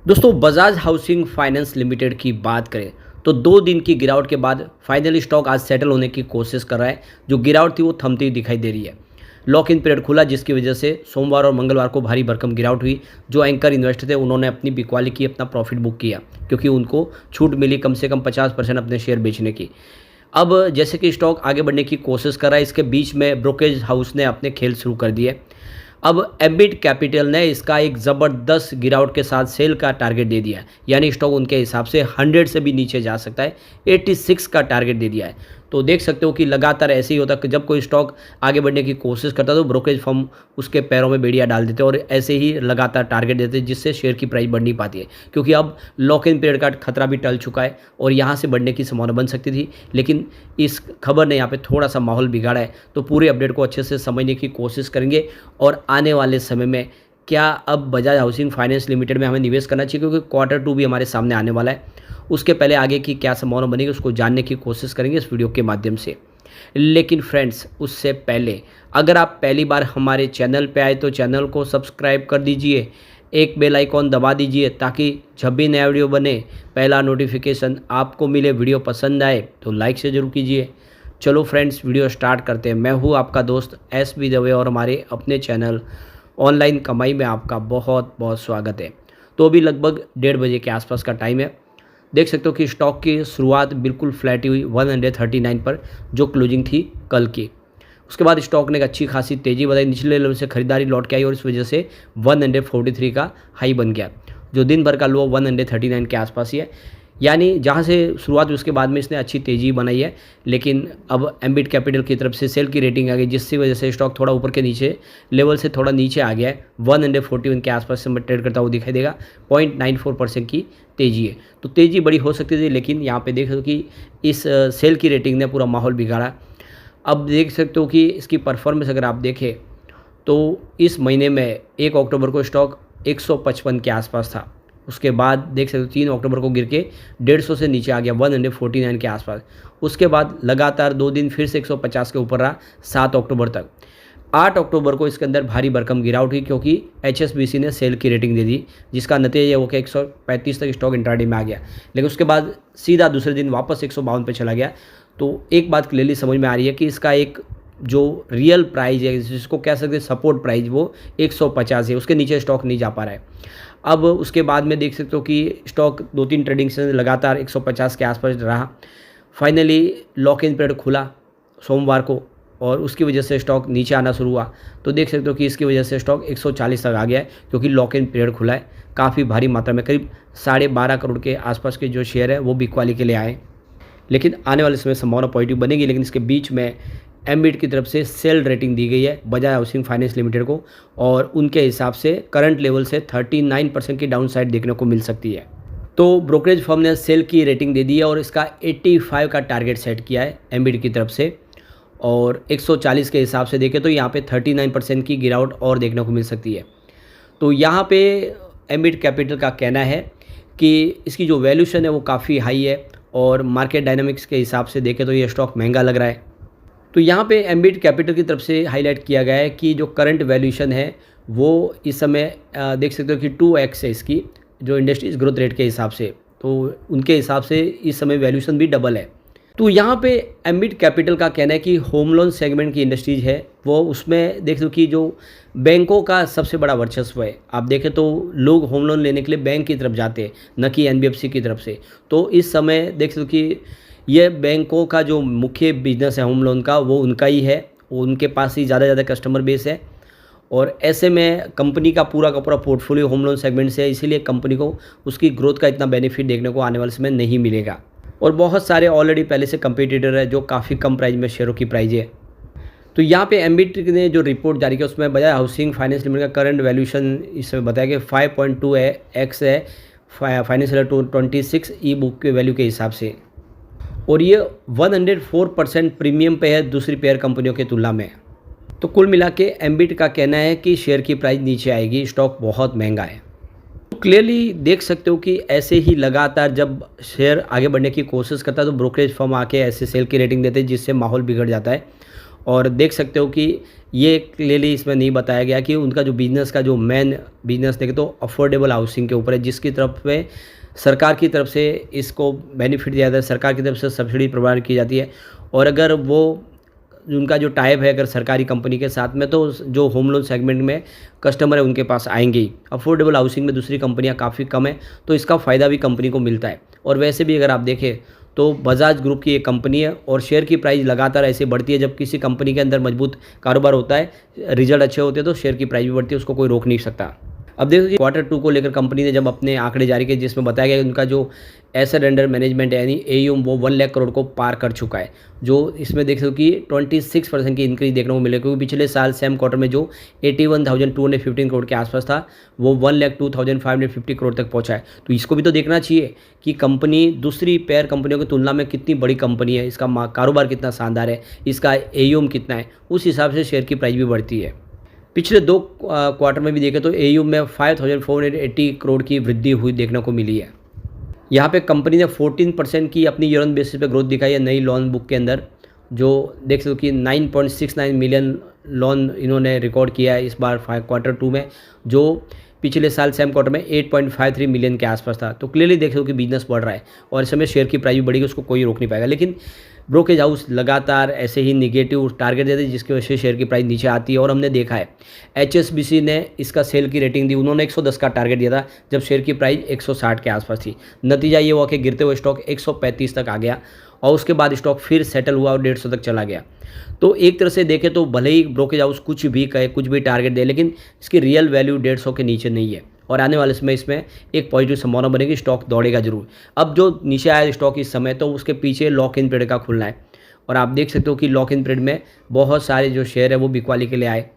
दोस्तों Bajaj housing finance limited की बात करें तो 2 दिन की गिरावट के बाद फाइनली स्टॉक आज सेटल होने की कोशिश कर रहा है। जो गिरावट थी वो थमती हुई दिखाई दे रही है। लॉक इन पीरियड खुला जिसकी वजह से सोमवार और मंगलवार को भारी भरकम गिरावट हुई। जो एंकर इन्वेस्टर थे उन्होंने अपनी बिकवाली की, अपना प्रॉफिट बुक किया क्योंकि उनको छूट मिली कम से कम 50% अपने शेयर बेचने की। अब जैसे कि स्टॉक आगे बढ़ने की कोशिश कर रहा है, इसके बीच में ब्रोकरेज हाउस ने अपने खेल शुरू कर दिए। अब एम्बिट कैपिटल ने इसका एक ज़बरदस्त गिरावट के साथ सेल का टारगेट दे दिया है, यानी स्टॉक उनके हिसाब से 100 से भी नीचे जा सकता है। 86 का टारगेट दे दिया है। तो देख सकते हो कि लगातार ऐसे ही होता है कि जब कोई स्टॉक आगे बढ़ने की कोशिश करता है तो ब्रोकरेज फर्म उसके पैरों में बेड़ियाँ डाल देते हैं और ऐसे ही लगातार टारगेट देते हैं, जिससे शेयर की प्राइस बढ़ नहीं पाती है। क्योंकि अब लॉक इन पीरियड का खतरा भी टल चुका है और यहाँ से बढ़ने की संभावना बन सकती थी, लेकिन इस खबर ने यहाँ पे थोड़ा सा माहौल बिगाड़ा है। तो पूरे अपडेट को अच्छे से समझने की कोशिश करेंगे और आने वाले समय में क्या अब बजाज हाउसिंग फाइनेंस लिमिटेड में हमें निवेश करना चाहिए, क्योंकि Q2 भी हमारे सामने आने वाला है। उसके पहले आगे की क्या संभावना बनेगी उसको जानने की कोशिश करेंगे इस वीडियो के माध्यम से। लेकिन फ्रेंड्स, उससे पहले अगर आप पहली बार हमारे चैनल पे आए तो चैनल को सब्सक्राइब कर दीजिए, एक बेल आइकॉन दबा दीजिए ताकि जब भी नया वीडियो बने पहला नोटिफिकेशन आपको मिले। वीडियो पसंद आए तो लाइक से ज़रूर कीजिए। चलो फ्रेंड्स, वीडियो स्टार्ट करते हैं। मैं हूँ आपका दोस्त SB दवे और हमारे अपने चैनल ऑनलाइन कमाई में आपका बहुत बहुत स्वागत है। तो अभी लगभग 1:30 बजे के आसपास का टाइम है। देख सकते हो कि स्टॉक की शुरुआत बिल्कुल फ्लैट ही हुई 139 पर, जो क्लोजिंग थी कल की। उसके बाद स्टॉक ने एक अच्छी खासी तेज़ी बताई, निचले लेवल से खरीदारी लौट के आई और इस वजह से 143 का हाई बन गया। जो दिन भर का लो 139 के आसपास ही है, यानी जहाँ से शुरुआत हुई उसके बाद में इसने अच्छी तेज़ी बनाई है। लेकिन अब एम्बिट कैपिटल की तरफ से सेल की रेटिंग आ गई, जिसकी वजह से स्टॉक थोड़ा ऊपर के नीचे लेवल से थोड़ा नीचे आ गया है। 141 के आसपास से ट्रेड करता हुआ दिखाई देगा। 0.94% की तेज़ी है, तो तेज़ी बड़ी हो सकती थी, लेकिन यहाँ पे देख सकते हो कि इस सेल की रेटिंग ने पूरा माहौल बिगाड़ा। अब देख सकते हो कि इसकी परफॉर्मेंस अगर आप देखें तो इस महीने में 1 अक्टूबर को स्टॉक 155 के आसपास था। उसके बाद देख सकते हो 3 अक्टूबर को गिर के 150 से नीचे आ गया 149 के आसपास। उसके बाद लगातार 2 दिन फिर से 150 के ऊपर रहा 7 अक्टूबर तक। 8 अक्टूबर को इसके अंदर भारी भरकम गिरावट हुई क्योंकि HSBC ने सेल की रेटिंग दे दी, जिसका नतीजा ये हो कि 135 तक स्टॉक इंट्राडे में आ गया। लेकिन उसके बाद सीधा दूसरे दिन वापस 152 पे चला गया। तो एक बात क्लियरली समझ में आ रही है कि इसका एक जो रियल प्राइस है, जिसको कह सकते हैं सपोर्ट प्राइस, वो 150 है। उसके नीचे स्टॉक नहीं जा पा रहा है। अब उसके बाद में देख सकते हो कि स्टॉक 2-3 ट्रेडिंग से लगातार 150 के आसपास रहा। फाइनली लॉक इन पीरियड खुला सोमवार को और उसकी वजह से स्टॉक नीचे आना शुरू हुआ। तो देख सकते हो कि इसकी वजह से स्टॉक 140 तक आ गया है, क्योंकि लॉक इन पीरियड खुला है। काफ़ी भारी मात्रा में करीब 12.5 करोड़ के आसपास के जो शेयर है वो बिकवाली के लिए आए। लेकिन आने वाले समय संभावना पॉजिटिव बनेगी। लेकिन इसके बीच में एम्बिट की तरफ से सेल रेटिंग दी गई है बजाज हाउसिंग फाइनेंस लिमिटेड को, और उनके हिसाब से करंट लेवल से 39% की डाउन साइड देखने को मिल सकती है। तो ब्रोकरेज फर्म ने सेल की रेटिंग दे दी है और इसका 85 का टारगेट सेट किया है एम्बिट की तरफ से, और 140 के हिसाब से देखें तो यहाँ पे 39% की गिरावट और देखने को मिल सकती है। तो यहाँ पे एम्बिट कैपिटल का कहना है कि इसकी जो वैल्यूशन है वो काफ़ी हाई है और मार्केट डायनामिक्स के हिसाब से देखें तो ये स्टॉक महंगा लग रहा है। तो यहाँ पे एम्बिट कैपिटल की तरफ से हाईलाइट किया गया है कि जो करंट वैल्यूशन है वो इस समय देख सकते हो कि 2x है इसकी, जो इंडस्ट्रीज ग्रोथ रेट के हिसाब से। तो उनके हिसाब से इस समय वैल्यूशन भी डबल है। तो यहाँ पे एम्बिट कैपिटल का कहना है कि होम लोन सेगमेंट की इंडस्ट्रीज है वो, उसमें देख लो कि जो बैंकों का सबसे बड़ा वर्चस्व है। आप देखें तो लोग होम लोन लेने के लिए बैंक की तरफ जाते हैं, न कि NBFC की तरफ से। तो इस समय देख लो कि ये बैंकों का जो मुख्य बिजनेस है होम लोन का, वो उनका ही है। उनके पास ही ज़्यादा कस्टमर बेस है और ऐसे में कंपनी का पूरा पोर्टफोलियो होम लोन सेगमेंट से है। इसीलिए कंपनी को उसकी ग्रोथ का इतना बेनिफिट देखने को आने वाले समय नहीं मिलेगा। और बहुत सारे ऑलरेडी पहले से कंपटीटर है जो काफ़ी कम प्राइस में शेयरों की प्राइस है। तो यहाँ पे एम्बिट ने जो रिपोर्ट जारी किया उसमें बजाज हाउसिंग फाइनेंस लिमिटेड का करंट वैल्यूशन इसमें बताया कि 5.2x है फाइनेंशियल 26 ई बुक के वैल्यू के हिसाब से, और ये 104% प्रीमियम पे है दूसरी पेयर कंपनियों की तुलना में। तो कुल मिला के एम्बिट का कहना है कि शेयर की प्राइस नीचे आएगी, स्टॉक बहुत महंगा है। तो क्लियरली देख सकते हो कि ऐसे ही लगातार जब शेयर आगे बढ़ने की कोशिश करता है तो ब्रोकरेज फर्म आके ऐसे सेल की रेटिंग देते हैं, जिससे माहौल बिगड़ जाता है और देख सकते हो कि ये क्लियरली इसमें नहीं बताया गया कि उनका जो बिज़नेस का जो मेन बिज़नेस देखें तो अफोर्डेबल हाउसिंग के ऊपर है, जिसकी तरफ में सरकार की तरफ से इसको बेनिफिट दिया जाता है, सरकार की तरफ से सब्सिडी प्रोवाइड की जाती है। और अगर वो उनका जो टाइप है अगर सरकारी कंपनी के साथ में, तो जो होम लोन सेगमेंट में कस्टमर है उनके पास आएंगे ही। अफोर्डेबल हाउसिंग में दूसरी कंपनियां काफ़ी कम है, तो इसका फ़ायदा भी कंपनी को मिलता है। और वैसे भी अगर आप देखें तो बजाज ग्रुप की एक कंपनी है और शेयर की प्राइस लगातार ऐसे बढ़ती है। जब किसी कंपनी के अंदर मजबूत कारोबार होता है, रिजल्ट अच्छे होते हैं, तो शेयर की प्राइस भी बढ़ती है, उसको कोई रोक नहीं सकता। अब देखिए Q2 को लेकर कंपनी ने जब अपने आंकड़े जारी किए, जिसमें बताया गया कि उनका जो एसेट अंडर मैनेजमेंट है यानी AUM वो 1 लाख करोड़ को पार कर चुका है, जो इसमें देख सकते हो कि 26% की इंक्रीज देखने को मिले, क्योंकि पिछले साल सेम क्वार्टर में जो 81,215 करोड़ के आसपास था वो 1,02,550 करोड़ तक पहुंचा है। तो इसको भी तो देखना चाहिए कि कंपनी दूसरी पेयर कंपनियों की तुलना में कितनी बड़ी कंपनी है, इसका कारोबार कितना शानदार है, इसका AUM कितना है, उस हिसाब से शेयर की प्राइस भी बढ़ती है। पिछले 2 क्वार्टर में भी देखें तो AUM में 5,480 करोड़ की वृद्धि हुई देखने को मिली है। यहाँ पे कंपनी ने 14% की अपनी ईयर ऑन बेसिस पे ग्रोथ दिखाई है नई लोन बुक के अंदर, जो देख सकते हो कि 9.69 मिलियन लोन इन्होंने रिकॉर्ड किया है इस बार Q2 में, जो पिछले साल सेम क्वार्टर में 8.53 मिलियन के आसपास था। तो क्लियरली देख सकते हो कि बिजनेस बढ़ रहा है और इस समय शेयर की प्राइस भी बढ़ेगी, उसको कोई रोक नहीं पाएगा। लेकिन ब्रोकेज हाउस लगातार ऐसे ही निगेटिव टारगेट देते हैं, जिसकी वजह से शेयर की प्राइस नीचे आती है। और हमने देखा है HSBC ने इसका सेल की रेटिंग दी, उन्होंने 110 का टारगेट दिया था जब शेयर की प्राइस 160 के आसपास थी। नतीजा ये हुआ कि गिरते हुए स्टॉक 135 तक आ गया और उसके बाद स्टॉक फिर सेटल हुआ और 150 तक चला गया। तो एक तरह से देखें तो भले ही ब्रोकेज हाउस कुछ भी कहे, कुछ भी टारगेट दे, लेकिन इसकी रियल वैल्यू 150 के नीचे नहीं है और आने वाले समय इसमें एक पॉजिटिव संभावना बनेगी, स्टॉक दौड़ेगा जरूर। अब जो नीचे आया स्टॉक इस समय, तो उसके पीछे लॉक इन पीरियड का खुलना है और आप देख सकते हो कि लॉक इन पीरियड में बहुत सारे जो शेयर है वो बिकवाली के लिए आए।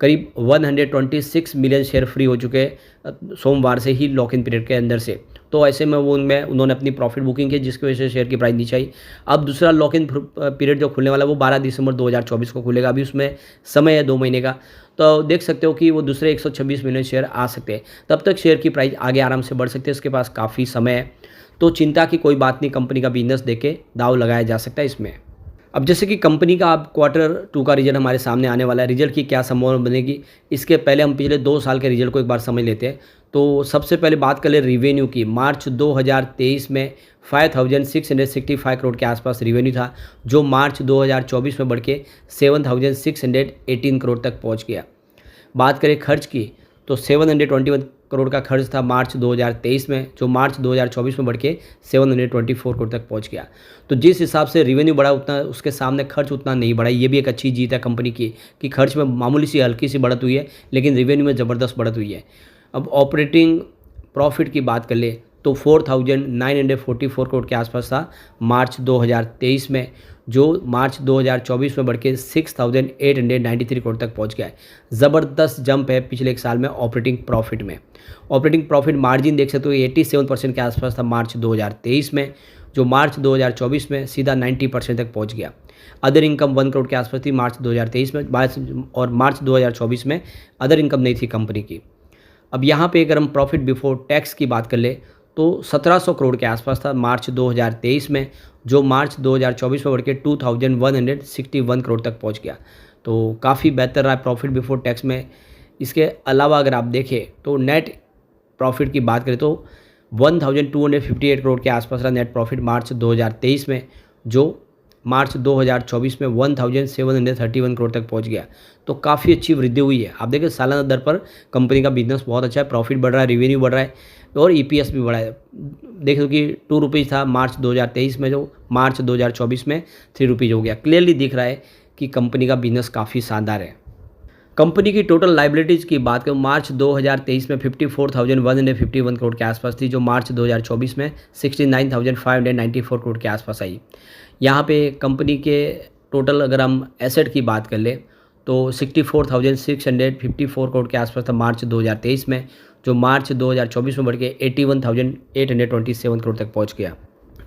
करीब 126 मिलियन शेयर फ्री हो चुके हैं सोमवार से ही लॉक इन पीरियड के अंदर से। तो ऐसे में वो उनमें उन्होंने अपनी प्रॉफिट बुकिंग की, जिसकी वजह से शेयर की प्राइस नीचे आई। अब दूसरा लॉक इन पीरियड जो खुलने वाला है वो 12 दिसंबर 2024 को खुलेगा। अभी उसमें समय है 2 महीने का, तो देख सकते हो कि वो दूसरे 126 मिलियन शेयर आ सकते हैं। तब तक शेयर की प्राइस आगे आराम से बढ़ सकती है, इसके पास काफ़ी समय है। तो चिंता की कोई बात नहीं, कंपनी का बिजनेस देख के दाव लगाया जा सकता है इसमें। अब जैसे कि कंपनी का अब Q2 का रिजल्ट हमारे सामने आने वाला है, रिजल्ट की क्या संभावना बनेगी, इसके पहले हम पिछले 2 साल के रिजल्ट को एक बार समझ लेते हैं। तो सबसे पहले बात कर ले रिवेन्यू की। मार्च 2023 में 5,665 करोड़ के आसपास रिवेन्यू था, जो मार्च 2024 में बढ़ के 7,618 करोड़ तक पहुंच गया। बात करें खर्च की तो 721 करोड़ का खर्च था मार्च 2023 में, जो मार्च 2024 में बढ़ के 724 करोड़ तक पहुंच गया। तो जिस हिसाब से रेवेन्यू बढ़ा उतना उसके सामने खर्च उतना नहीं बढ़ा। ये भी एक अच्छी जीत है कंपनी की कि खर्च में मामूली सी हल्की सी बढ़त हुई है, लेकिन रेवेन्यू में ज़बरदस्त बढ़त हुई है। अब ऑपरेटिंग प्रॉफिट की बात कर ले तो 4,944 करोड़ के आसपास था मार्च 2023 में, जो मार्च 2024 में बढ़ के 6,893 करोड़ तक पहुंच गया है। ज़बरदस्त जंप है पिछले एक साल में ऑपरेटिंग प्रॉफिट में। ऑपरेटिंग प्रॉफिट मार्जिन देख सकते हो 87% के आसपास था मार्च 2023 में, जो मार्च 2024 में सीधा 90% तक पहुंच गया। अदर इनकम 1 करोड़ के आसपास थी मार्च 2023 में, और मार्च 2024 में अदर इनकम नहीं थी कंपनी की। अब यहाँ पे अगर हम प्रॉफिट बिफोर टैक्स की बात कर ले तो 1,700 करोड़ के आसपास था मार्च 2023 में, जो मार्च 2024 में बढ़ के 2,161 करोड़ तक पहुंच गया। तो काफ़ी बेहतर रहा प्रॉफिट बिफोर टैक्स में। इसके अलावा अगर आप देखें तो नेट प्रॉफिट की बात करें तो 1,258 करोड़ के आसपास रहा नेट प्रॉफिट मार्च 2023 में, जो मार्च 2024 में 1,731 करोड़ तक पहुंच गया। तो काफ़ी अच्छी वृद्धि हुई है। आप देखिए सालाना दर पर कंपनी का बिजनेस बहुत अच्छा है, प्रॉफिट बढ़ रहा है, रेवेन्यू बढ़ रहा है और EPS भी बढ़ा है। देख लो कि 2 रुपीज़ था मार्च 2023 में, जो मार्च 2024 में 3 रुपीज़ हो गया। क्लियरली दिख रहा है कि कंपनी का बिजनेस काफ़ी शानदार है। कंपनी की टोटल लाइबिलिटीज़ की बात करें मार्च 2023 में 54,151 करोड़ के आसपास थी, जो मार्च 2024 में 69,594 करोड़ के आसपास आई। यहाँ पे कंपनी के टोटल अगर हम एसेट की बात कर ले तो 64,654 करोड़ के आसपास था मार्च 2023 में, जो मार्च 2024 में बढ़ के 81,827 करोड़ तक पहुँच गया।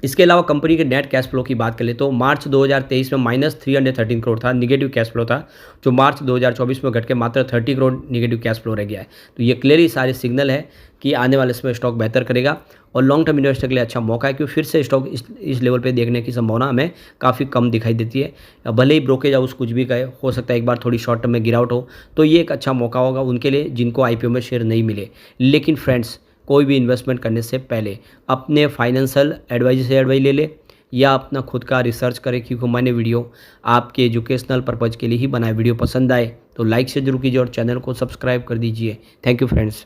इसके अलावा कंपनी के नेट कैश फ्लो की बात करें तो मार्च 2023 में -313 करोड़ था, निगेटिव कैश फ्लो था, जो मार्च 2024 में घट के मात्र 30 करोड़ निगेटिव कैश फ्लो रह गया है। तो ये क्लियरली सारे सिग्नल है कि आने वाले समय स्टॉक बेहतर करेगा और लॉन्ग टर्म इन्वेस्टर के लिए अच्छा मौका है, क्योंकि फिर से स्टॉक इस लेवल पे देखने की संभावना हमें काफ़ी कम दिखाई देती है। भले ही ब्रोकेज हाउस कुछ भी कहे, हो सकता है एक बार थोड़ी शॉर्ट टर्म में गिरावट हो, तो ये एक अच्छा मौका होगा उनके लिए जिनको आईपीओ में शेयर नहीं मिले। लेकिन फ्रेंड्स, कोई भी इन्वेस्टमेंट करने से पहले अपने फाइनेंशियल एडवाइजर से एडवाइस ले ले या अपना खुद का रिसर्च करें, क्योंकि मैंने वीडियो आपके एजुकेशनल पर्पज़ के लिए ही बनाए। वीडियो पसंद आए तो लाइक से जरूर कीजिए और चैनल को सब्सक्राइब कर दीजिए। Thank you friends.